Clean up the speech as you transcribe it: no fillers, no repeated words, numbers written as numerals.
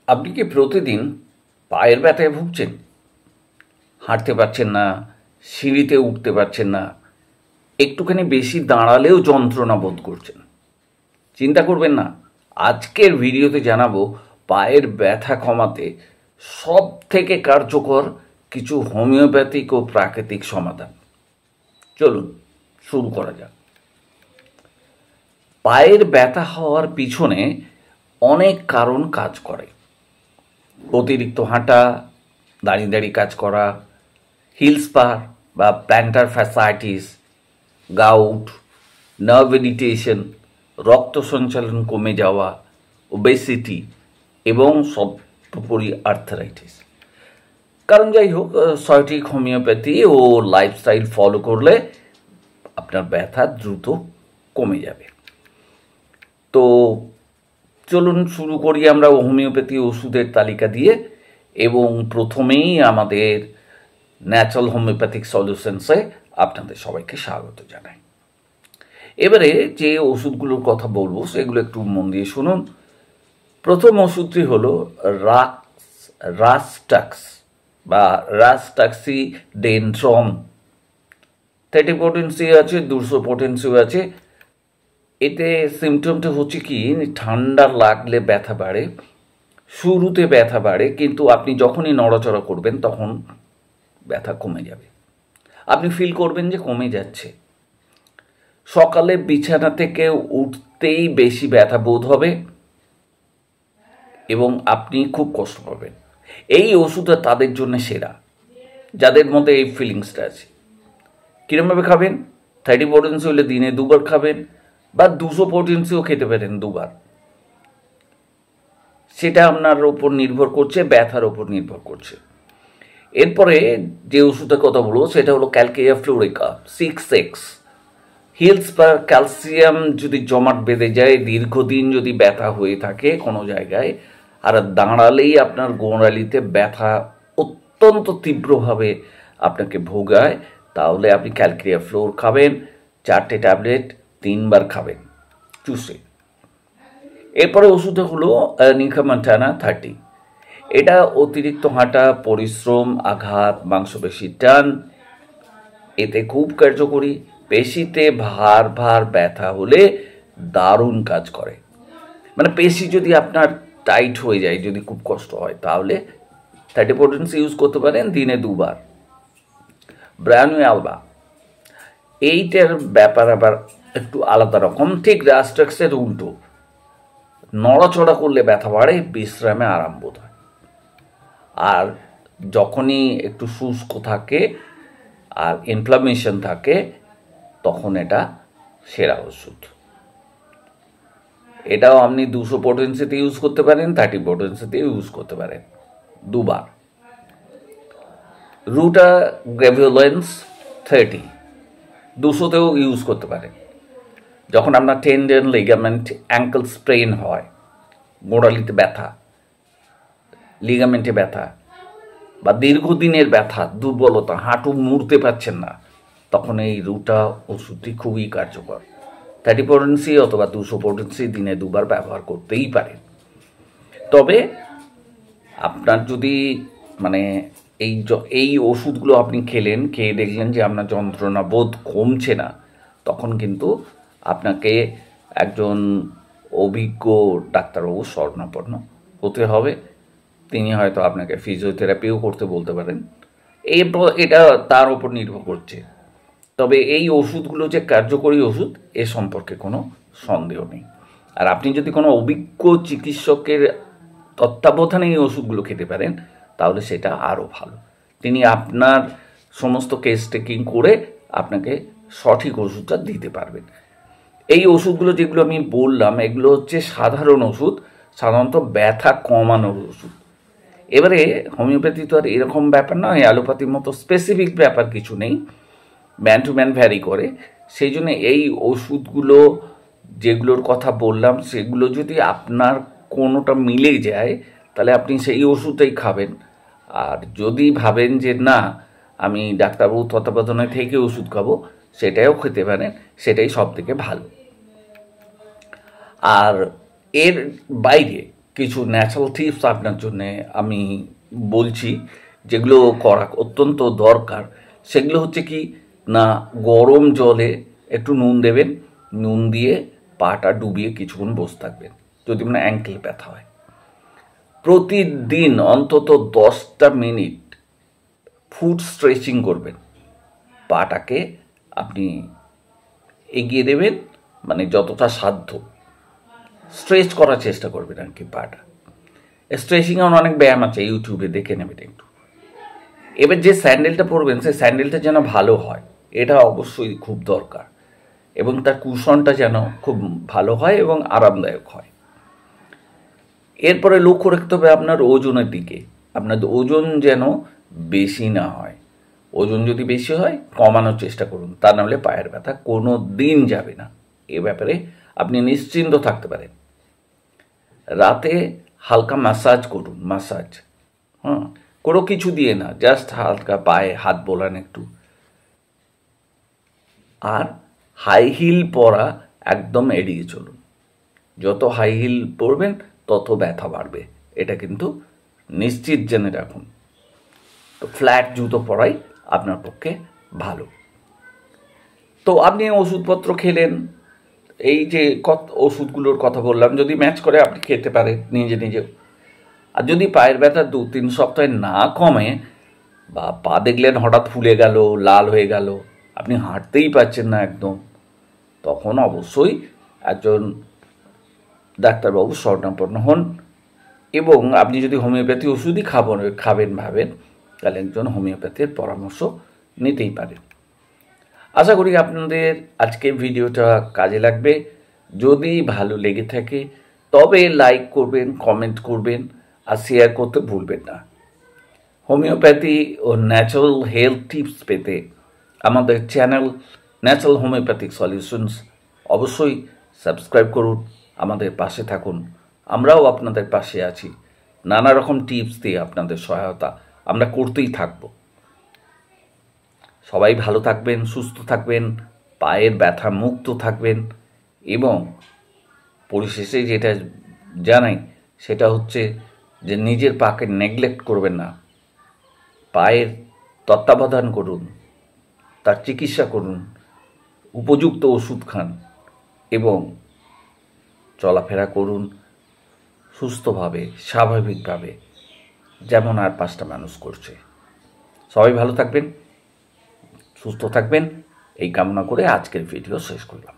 আপনি কি প্রতিদিন পায়ের ব্যথায় ভুগছেন? হাঁটতে পারছেন না, সিঁড়িতে উঠতে পারছেন না, একটুখানি বেশি দাঁড়ালেও যন্ত্রণা বোধ করছেন? চিন্তা করবেন না, আজকের ভিডিওতে জানাবো পায়ের ব্যথা কমাতে সব থেকে কার্যকর কিছু হোমিওপ্যাথিক ও প্রাকৃতিক সমাধান। চলুন শুরু করা যাক। পায়ের ব্যথা হওয়ার পিছনে অনেক কারণ কাজ করে। অতিরিক্ত হাঁটা, দাঁড়িয়ে দাঁড়িয়ে কাজ করা, হিল স্পার বা planter fasciitis, gout, nerve irritation, রক্ত সঞ্চালন কমে যাওয়া, ওবেসিটি এবং সর্বোপরি আর্থারাইটিস। কারণ যাই হোক, সঠিক হোমিওপ্যাথি ও লাইফস্টাইল ফলো করলে আপনার ব্যথা দ্রুত কমে যাবে। তো চলুন শুরু করি আমরা হোমিওপ্যাথি ওষুধের তালিকা দিয়ে, এবং প্রথমেই আমাদের ন্যাচারাল হোমিওপ্যাথিক সলিউশনসে আপনাদের সবাইকে স্বাগত জানাই। এবারে যে ওষুধগুলোর কথা বলবো সেগুলো একটু মন দিয়ে শুনুন। প্রথম ওষুধটি হলো রাস্টাক্স বা রাস্টাক্সিডেন্ড্রন। 30 পোটেন্সি আছে, 200 পোটেন্সিও আছে। এতে সিমটমটা হচ্ছে কি, ঠান্ডা লাগলে ব্যথা বাড়ে, শুরুতে ব্যথা বাড়ে, কিন্তু আপনি যখনই নড়াচড়া করবেন তখন ব্যথা কমে যাবে। আপনি ফিল করবেন যে কমে যাচ্ছে। সকালে বিছানা থেকে উঠতেই বেশি ব্যথা বোধ হবে এবং আপনি খুব কষ্ট পাবেন। এই ওষুধটা তাদের জন্য সেরা, যাদের মধ্যে এই ফিলিংসটা আছে। কীরকমভাবে খাবেন? 30 পোটেন্সি হলে দিনে 2 বার খাবেন, বা 200 পোটেন্সিও খেতে পারেন 2 বার। সেটা আপনার ওপর নির্ভর করছে, ব্যথার ওপর নির্ভর করছে। এরপরে যে ওষুধের কথা বলবো সেটা হলো ক্যালকেরিয়া ফ্লোরিকা 6X। হিলস বা ক্যালসিয়াম যদি জমাট বেঁধে যায়, দীর্ঘদিন যদি ব্যথা হয়ে থাকে কোনো জায়গায়, আর দাঁড়ালেই আপনার গোড়ালিতে ব্যথা অত্যন্ত তীব্রভাবে আপনাকে ভোগায়, তাহলে আপনি ক্যালকেরিয়া ফ্লোর খাবেন। 4টে ট্যাবলেট 3 বার খাবেন চুষে। এরপরে ওষুধটা হলো নিকামান্টানা 30। এটা অতিরিক্ত হাঁটা, পরিশ্রম, আঘাত, মাংসপেশির টান, এতে খুব কার্যকরী। পেশিতে ভার ব্যথা হলে দারুণ কাজ করে। মানে পেশি যদি আপনার টাইট হয়ে যায়, যদি খুব কষ্ট হয়, তাহলে 30 পোটেন্সি ইউজ করতে পারেন দিনে 2 বার। ব্রানুয়ালবা, এইটার ব্যাপার আবার একটু আলাদা রকম, ঠিক রাস্টাক্সের উল্টো। নড়াচড়া করলে ব্যথা বাড়ে, বিশ্রামে আরাম বোধ হয়। আর যখনই একটু শুষ্ক থাকে আর ইনফ্লামেশন থাকে, তখন এটা সেরা ওষুধ। এটাও আপনি 200 পোটেন্সিতে ইউজ করতে পারেন, 30 পোটেন্সিতে ইউজ করতে পারেন 2 বার। রুটা গ্রেভিওলেন্স 30 200তেও ইউজ করতে পারেন। যখন আপনার টেন্ডন, লিগামেন্ট, অ্যাঙ্কল স্প্রেন হয়, গোড়ালিতে ব্যথা, লিগামেন্টে ব্যথা, বা দীর্ঘদিনের ব্যথা, দুর্বলতা, হাঁটু মুড়তে পারছেন না, তখন এই রুটা ওষুধটি খুবই কার্যকর। 30 পোটেন্সি অথবা 200 পোটেন্সি দিনে 2 বার ব্যবহার করতেই পারেন। তবে আপনার যদি এই ওষুধগুলো আপনি খেয়ে দেখলেন যে আপনার যন্ত্রণা বোধ কমছে না, তখন কিন্তু আপনাকে একজন অভিজ্ঞ ডাক্তারবাবু শরণাপন্ন হতে হবে। তিনি হয়তো আপনাকে ফিজিওথেরাপিও করতে বলতে পারেন। এটা তার উপর নির্ভর করছে। তবে এই ওষুধগুলো যে কার্যকরী ওষুধ, এ সম্পর্কে কোনো সন্দেহ নেই। আর আপনি যদি কোনো অভিজ্ঞ চিকিৎসকের তত্ত্বাবধানে এই ওষুধগুলো খেতে পারেন, তাহলে সেটা আরও ভালো। তিনি আপনার সমস্ত কেস টেকিং করে আপনাকে সঠিক ওষুধটা দিতে পারবেন। এই ওষুধগুলো যেগুলো আমি বললাম, এগুলো হচ্ছে সাধারণ ওষুধ, সাধারণত ব্যথা কমানোর ওষুধ। এবারে হোমিওপ্যাথি তো আর এরকম ব্যাপার নয়, অ্যালোপ্যাথির মতো স্পেসিফিক ব্যাপার কিছু নেই, ম্যান টু ম্যান ভ্যারি করে। সেই জন্য এই ওষুধগুলো যেগুলোর কথা বললাম, সেগুলো যদি আপনার কোনোটা মিলে যায়, তাহলে আপনি সেই ওষুধটাই খাবেন। আর যদি ভাবেন যে না, আমি ডাক্তারবাবু তত্ত্বাবধানে থেকে ওষুধ খাবো, সেটাও খেতে পারেন, সেটাই সব থেকে ভালো। আর এর বাইরে কিছু ন্যাচারাল টিপস আপনার জন্য আমি বলছি, যেগুলো করা অত্যন্ত দরকার। সেগুলো হচ্ছে কি না, গরম জলে একটু নুন দেবেন, নুন দিয়ে পাটা ডুবিয়ে কিছুক্ষণ বসে থাকবেন যদি মানে অ্যাঙ্কেল ব্যথা হয়। প্রতিদিন অন্তত 10টা মিনিট ফুট স্ট্রেচিং করবেন, পাটাকে আপনি এগিয়ে দেবেন, মানে যতটা সাধ্য স্ট্রেচ করার চেষ্টা করবেন আর কি পাটা। স্ট্রেচিংয়ে অনেক ব্যায়াম আছে, ইউটিউবে দেখে নেবেন একটু। এবার যে স্যান্ডেলটা পরবেন সেই স্যান্ডেলটা যেন ভালো হয়, এটা অবশ্যই খুব দরকার, এবং তার কুশনটা যেন খুব ভালো হয় এবং আরামদায়ক হয়। এরপরে লক্ষ্য রাখতে হবে আপনার ওজনের দিকে, আপনার ওজন যেন বেশি না হয়। ওজন যদি বেশি হয় কমানোর চেষ্টা করুন, তা নাহলে পায়ের ব্যথা কোনো দিন যাবে না। এ ব্যাপারে আপনি নিশ্চিন্ত থাকতে পারেন। রাতে হালকা ম্যাসাজ করুন, ম্যাসাজ, কোনো কিছু দিয়ে না, জাস্ট হালকা পায়ে হাত বোলান একটু। আর হাই হিল পরা একদম এড়িয়ে চলুন, যত হাই হিল পরবেন তত ব্যথা বাড়বে, এটা কিন্তু নিশ্চিত জেনে রাখুন। তো ফ্ল্যাট জুতো পরাই আপনার পক্ষে ভালো। তো আপনি ওষুধপত্র খেলেন, এই যে ওষুধগুলোর কথা বললাম, যদি ম্যাচ করে আপনি খেতে পারেন নিজে নিজেও। আর যদি পায়ের ব্যথা 2-3 সপ্তাহে না কমে, বা পা দেখলেন হঠাৎ ফুলে গেল, লাল হয়ে গেল, আপনি হাঁটতেই পারছেন না একদম, তখন অবশ্যই একজন ডাক্তারবাবু শরণাপন্ন হন। এবং আপনি যদি হোমিওপ্যাথি ওষুধই খাবেন ভাবেন, তাহলে একজন হোমিওপ্যাথির পরামর্শ নিতেই পারেন। আশা করি আপনাদের আজকের ভিডিওটা কাজে লাগবে। যদি ভালো লেগে থাকে তবে লাইক করবেন, কমেন্ট করবেন আর শেয়ার করতে ভুলবেন না। হোমিওপ্যাথি ও ন্যাচারাল হেলথ টিপস পেতে আমাদের চ্যানেল ন্যাচারাল হোমিওপ্যাথিক সলিউশনস অবশ্যই সাবস্ক্রাইব করুন, আমাদের পাশে থাকুন। আমরাও আপনাদের পাশে আছি, নানা রকম টিপস দিয়ে আপনাদের সহায়তা আমরা করতেই থাকব। সবাই ভালো থাকবেন, সুস্থ থাকবেন, পায়ের ব্যথা মুক্ত থাকবেন, এবং পরিশেষে যেটা জানাই সেটা হচ্ছে যে নিজের পাকে নেগলেক্ট করবেন না। পায়ের তত্ত্বাবধান করুন, তার চিকিৎসা করুন, উপযুক্ত ওষুধ খান এবং চলাফেরা করুন সুস্থভাবে, স্বাভাবিকভাবে, যেমন আর 5টা মানুষ করছে। সবাই ভালো থাকবেন, সুস্থ থাকবেন, এই কামনা করে আজকের ভিডিও শেষ করলাম।